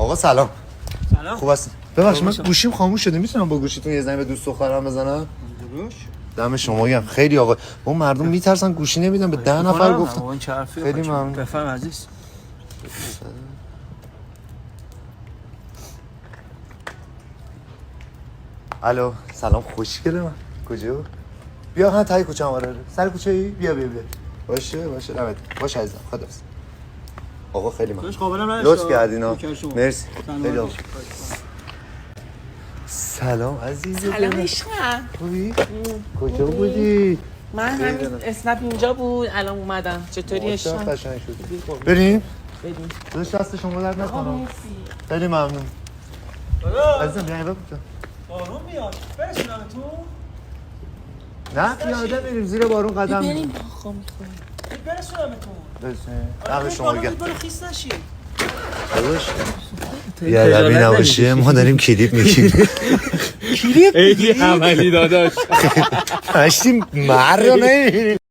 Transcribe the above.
آقا سلام. سلام. خوب هستین؟ ببخشید من گوشیم خاموش شده، میتونم با گوشیتون یه زنگ به دوست دخترم بزنم؟ دم شما گرم. خیلی آقا اون مردم میترسن گوشی نمیدن، به 10 نفر گفتم. خیلی ممنون. بفرم عزیز. الو سلام خوشگله من. کجا؟ بیا ها تای کوچه آره. سر کوچه ای؟ بیا باشه نمید. باشه عزیزم. خداحافظ. آقا خیلی ممنون. لطف کردین ها. مرسی. خیلی آقا. سلام عزیزم. سلام عشقم. خوبی؟ کجا بودی؟ من همین اسنپ اینجا بود الان اومدم. چطوری عشقم؟ قشنگ شدی. بریم؟ بریم. دوست دست شما درد نکنم. مرسی. خیلی ممنون. عزیزم بیا اینجا. بارون میاد. برسونم تو. نه پیاده میریم زیر بارون قدم. بریم آقا میخوریم. برسونم تو. برسیم. شما گرم. برو خیس نشی. داداش یه روی نباشه ما داریم کلیپ میگیم. خیلی عملی داداش. هشتیم مرد رو نمیبینیم.